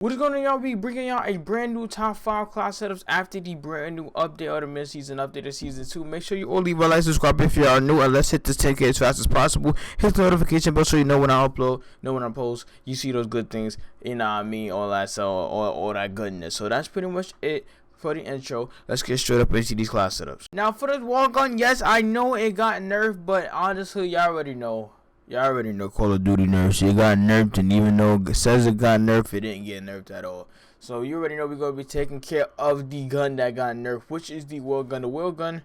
What is going on, y'all? Be bringing y'all a brand new top 5 class setups after the brand new update of the mid-season update of season 2. Make sure you all leave a like, subscribe if you are new, and let's hit this 10K as fast as possible. Hit the notification bell so you know when I upload, know when I post. You see those good things, you know what I mean, all that, so all that goodness. So that's pretty much it for the intro. Let's get straight up into these class setups. Now for this Welgun, yes, I know it got nerfed, but honestly, y'all already know. Y'all already know Call of Duty nerfs. It got nerfed, and even though it says it got nerfed, it didn't get nerfed at all. So you already know we're going to be taking care of the gun that got nerfed, which is the Welgun. The Welgun,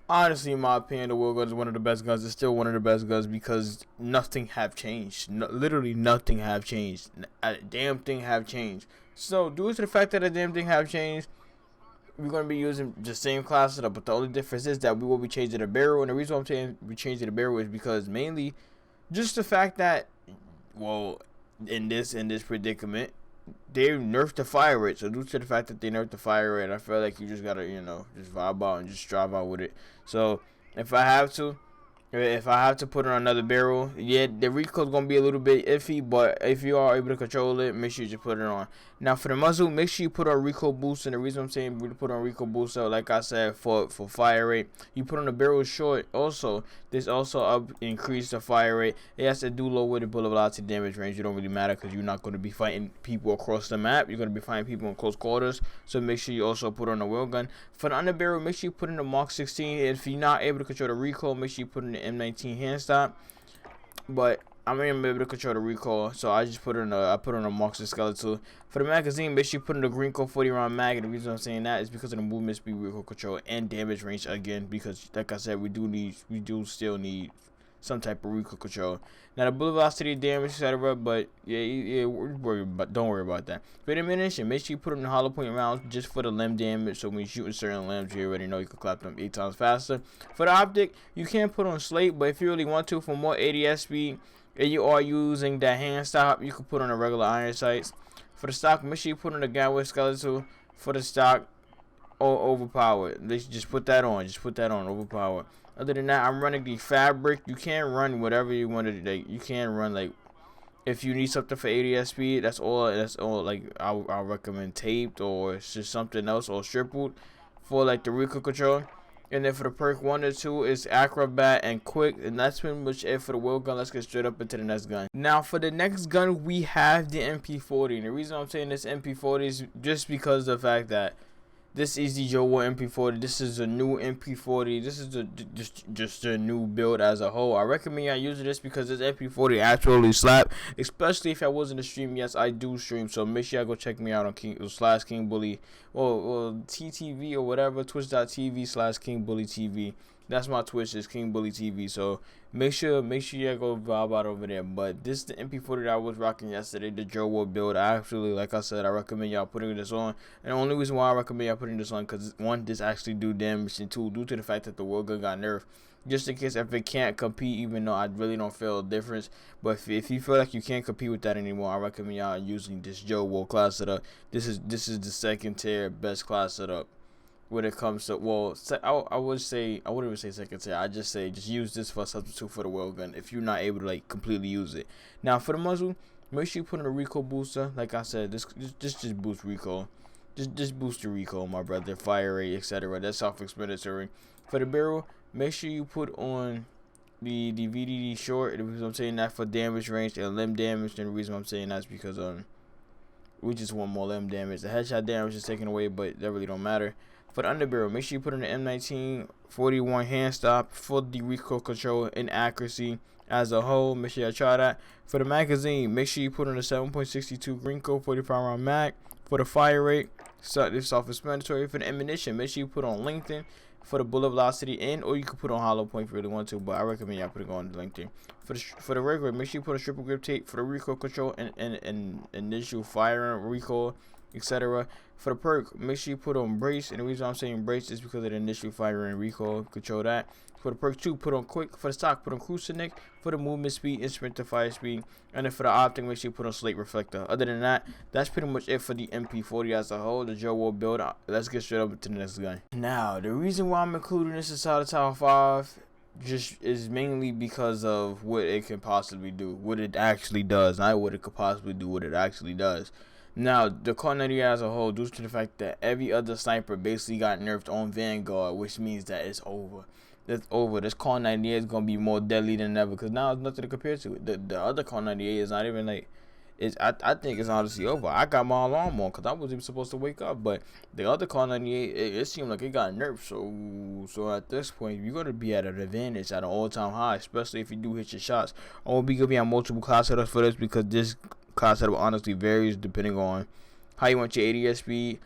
honestly, in my opinion, the Welgun is one of the best guns. It's still one of the best guns because nothing have changed. Literally nothing have changed. A damn thing have changed. So due to the fact that a damn thing have changed, we're going to be using the same class setup, but the only difference is that we will be changing the barrel. And the reason why I'm saying we're changing the barrel is because mainly just the fact that, well, in this predicament, they nerfed the fire rate. So due to the fact that they nerfed the fire rate, I feel like you just gotta, just vibe out and just drive out with it. So if I have to put on another barrel, yeah, the recoil's gonna be a little bit iffy, but if you are able to control it, make sure you just put it on. Now for the muzzle, make sure you put on recoil boost. And the reason I'm saying we put on recoil boost, so like I said, for fire rate, you put on the barrel short. Also, this also increase the fire rate. It has to do low with the bullet velocity damage range. It don't really matter because you're not going to be fighting people across the map. You're going to be fighting people in close quarters. So make sure you also put on the Welgun. For the underbarrel, make sure you put in the Mark 16. If you're not able to control the recoil, make sure you put in the M19 hand stop. But I'm able to control the recoil, so I just put on a Mark skeletal. For the magazine, make sure you put in the green core 40 round mag. And the reason I'm saying that is because of the movement speed, recoil control, and damage range again. Because like I said, we do still need some type of recoil control. Now the bullet velocity, damage, etc. But yeah, don't worry about that. For the ammunition, make sure you put in the hollow point rounds just for the limb damage. So when you're shooting certain limbs, you already know you can clap them 8 times faster. For the optic, you can put on slate, but if you really want to, for more ADS speed, and you are using that hand stop, you can put on a regular iron sights. For the stock, make sure you put on the Galway skeletal. For the stock, overpowered. Just put that on. Overpowered. Other than that, I'm running the fabric. You can run whatever you want to do. Like, you can run, like, if you need something for ADS speed, that's all. Like, I'll recommend taped or it's just something else, or tripled for like the recoil control. And then for the perk 1 or 2 is acrobat and quick, and that's pretty much it for the Welgun. Let's get straight up into the next gun. Now for the next gun, we have the MP40. And the reason I'm saying this MP40 is just because of the fact that this is the Joe MP40. This is a new MP40. This is just a new build as a whole. I recommend y'all using this because this MP40 absolutely slap. Especially if I wasn't a stream. Yes, I do stream. So make sure y'all go check me out on /KingBully or TTV or whatever. Twitch.tv/KingBullyTV. That's my Twitch, is King Bully TV. So make sure y'all go vibe out over there. But this is the MP40 that I was rocking yesterday, the Joe Wood build. I actually, like I said, I recommend y'all putting this on. And the only reason why I recommend y'all putting this on, because one, this actually do damage, and two, due to the fact that the Welgun got nerfed. Just in case if it can't compete, even though I really don't feel a difference. But if you feel like you can't compete with that anymore, I recommend y'all using this Joe Wood class setup. This is the second tier best class setup when it comes to, well, I wouldn't even say second tier. I just say just use this for a substitute for the Welgun if you're not able to like completely use it. Now for the muzzle, make sure you put in a recoil booster. Like I said, this just boost recoil. Just boost the recoil, my brother, fire rate, etc. That's self-explanatory. For the barrel, make sure you put on the VDD short. The reason I'm saying that for damage range and limb damage, and the reason I'm saying that is because we just want more limb damage. The headshot damage is taken away, but that really don't matter. For the underbarrel, make sure you put in the M19 41 hand stop for the recoil control and accuracy as a whole. Make sure you try that. For the magazine, make sure you put in the 7.62 green core 45 round mag. For the fire rate, so this self-explanatory. For the ammunition, make sure you put on LinkedIn for the bullet velocity, and or you can put on hollow point if you really want to, but I recommend y'all putting on LinkedIn. For the regular, make sure you put a triple grip tape for the recoil control and initial fire recoil, etc. For the perk, make sure you put on brace, and the reason I'm saying brace is because of the initial fire and recoil control that. For the perk 2, put on quick. For the stock, put on cruise nick. For the movement speed, instrument to fire speed. And then for the optic, make sure you put on slate reflector. Other than that, that's pretty much it for the MP40 as a whole, the Joe Wood build. Let's get straight up to the next gun. Now, the reason why I'm including this inside the top 5 just is mainly because of what it can possibly do, what it actually does, not what it could possibly do, what it actually does. Now, the Call 98 as a whole, due to the fact that every other sniper basically got nerfed on Vanguard, which means that it's over. It's over. This Call 98 is going to be more deadly than ever, because now there's nothing to compare to it. The other Call 98 is not even like, I think it's honestly over. I got my alarm on because I wasn't even supposed to wake up, but the other Call 98, it seemed like it got nerfed. So at this point, you're going to be at an advantage, at an all-time high, especially if you do hit your shots. I won't be going to be on multiple class setups for this, because this class setup honestly varies depending on how you want your ADS speed.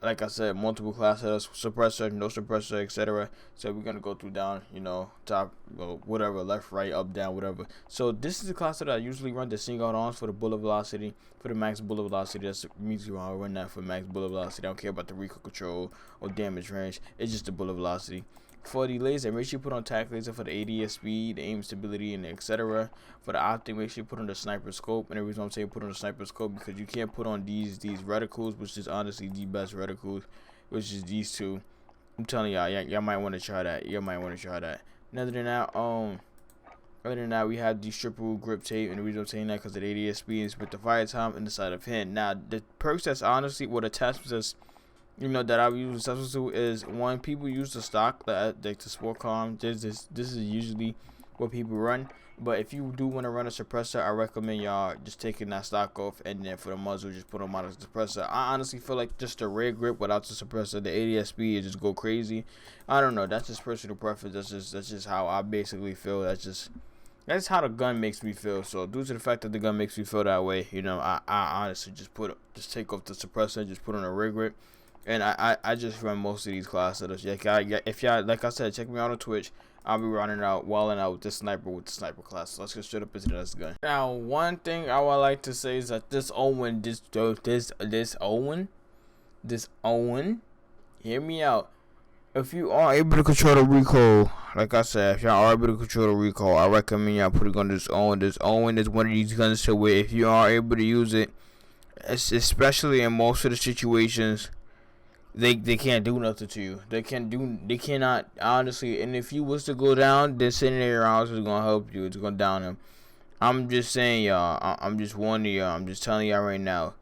Like I said, multiple class setups, suppressor, no suppressor, etc. So we're gonna go through down, top, whatever, left, right, up, down, whatever. So this is the class that I usually run, the single arms for the bullet velocity, for the max bullet velocity. That's the reason why I run that for max bullet velocity. I don't care about the recoil control or damage range. It's just the bullet velocity. For the laser, make sure you put on tac laser for the ADS speed, the aim stability, and etc. For the optic, make sure you put on the sniper scope. And the reason I'm saying put on the sniper scope, because you can't put on these reticles, which is honestly the best reticles, which is these two. I'm telling y'all might want to try that. Other than that, we have the triple grip tape, and the reason I'm saying that because of the ADS speed is with the fire time and the sleight of hand. Now, the perks that's honestly what attachments that's that I've used substitute is, one, people use the stock, like the sport calm. This is usually what people run, but if you do want to run a suppressor, I recommend y'all just taking that stock off, and then for the muzzle, just put on a suppressor. I honestly feel like just a red grip without the suppressor, the ADS speed just go crazy. I don't know, that's just personal preference. That's just how I basically feel. That's how the gun makes me feel. So due to the fact that the gun makes me feel that way, I honestly just take off the suppressor and just put on a red grip. And I just run most of these class setups. If y'all, like I said, check me out on Twitch. I'll be running out, walling out with the sniper class. So let's get straight up into this gun. Now, one thing I would like to say is that this Owen, hear me out. If you are able to control the recoil, like I said, if y'all are able to control the recoil, I recommend y'all putting on this Owen. This Owen is one of these guns to where if you are able to use it, especially in most of the situations, they can't do nothing to you. They cannot, honestly. And if you was to go down, then sitting there rounds is gonna help you. It's gonna down him. I'm just saying, y'all. I'm just warning y'all. I'm just telling y'all right now.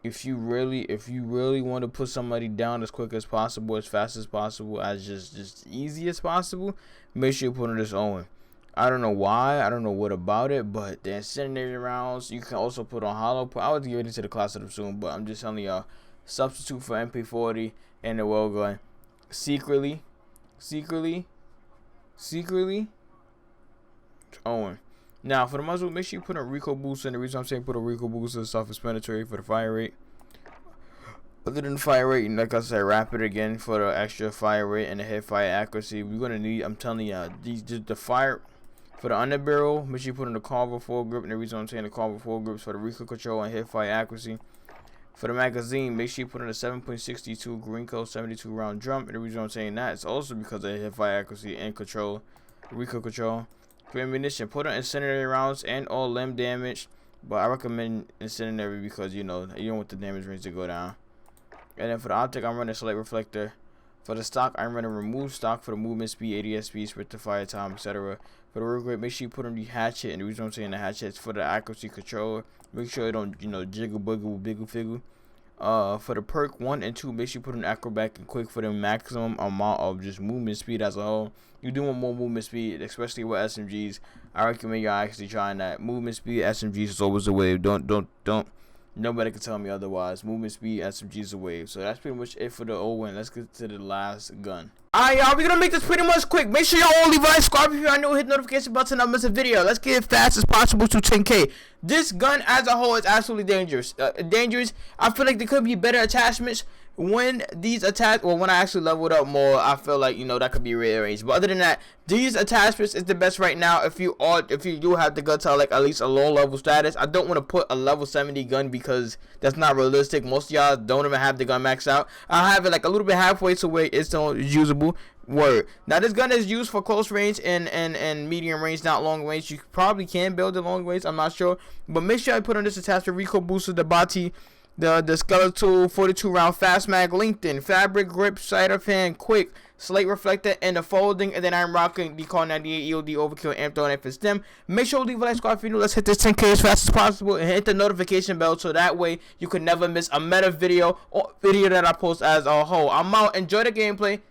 If you really want to put somebody down as quick as possible, as fast as possible, as just easy as possible, make sure you put on this Owen. I don't know why. I don't know what about it, but the incendiary rounds, you can also put on hollow. I would get into the class setup soon, but I'm just telling y'all. Substitute for MP40 and the Welgun. Secretly, Owen. Now for the muzzle, make sure you put a recoil booster. And the reason I'm saying put a recoil booster is self-explanatory for the fire rate. Other than the fire rate, like I said, rapid again for the extra fire rate and the hip fire accuracy. We're gonna need. I'm telling y'all, the fire for the underbarrel. Make sure you put in the Carver foregrip. And the reason I'm saying the Carver foregrips for the recoil control and hip fire accuracy. For the magazine, make sure you put in a 7.62 Greenco 72 round drum. And the reason I'm saying that is also because of hip fire accuracy and control, recoil control. For ammunition, put in incendiary rounds and all limb damage. But I recommend incendiary because you don't want the damage range to go down. And then for the optic, I'm running select reflector. For the stock, I'm running remove stock for the movement speed, ADS speed, sprint to fire time, etc. For the real grip, make sure you put on the hatchet. And the reason I'm saying the hatchet is for the accuracy control. Make sure it don't, jiggle, biggle, figgle. For the perk 1 and 2, make sure you put an acrobat and quick for the maximum amount of just movement speed as a whole. You do want more movement speed, especially with SMGs. I recommend y'all actually trying that. Movement speed, SMGs is always the wave. Don't. Nobody can tell me otherwise. Movement speed, SMGs a wave. So that's pretty much it for the Owen. Let's get to the last gun. Alright, y'all, we're gonna make this pretty much quick. Make sure y'all all leave a like, subscribe if you're new, hit the notification button, not miss a video. Let's get it fast as possible to 10K. This gun as a whole is absolutely dangerous. I feel like there could be better attachments when these when I actually level it up more. I feel like that could be rearranged. But other than that, these attachments is the best right now. If you do have the gun to like at least a low level status, I don't want to put a level 70 gun because that's not realistic. Most of y'all don't even have the gun maxed out. I have it like a little bit halfway to where it's still usable. Word. Now this gun is used for close range and medium range, not long range. You probably can build it long range, I'm not sure. But make sure I put on this attachment recoil booster, the Bati, the skeletal 42 round fast mag, LinkedIn, fabric grip, sleight of hand, quick, slate reflector, and the folding. And then I'm rocking the Call 98 EOD Overkill Amp Throne if it's them. Make sure to leave a like, squad, if you're new. Let's hit this 10K as fast as possible, and hit the notification bell so that way you can never miss a meta video or video that I post as a whole. I'm out. Enjoy the gameplay.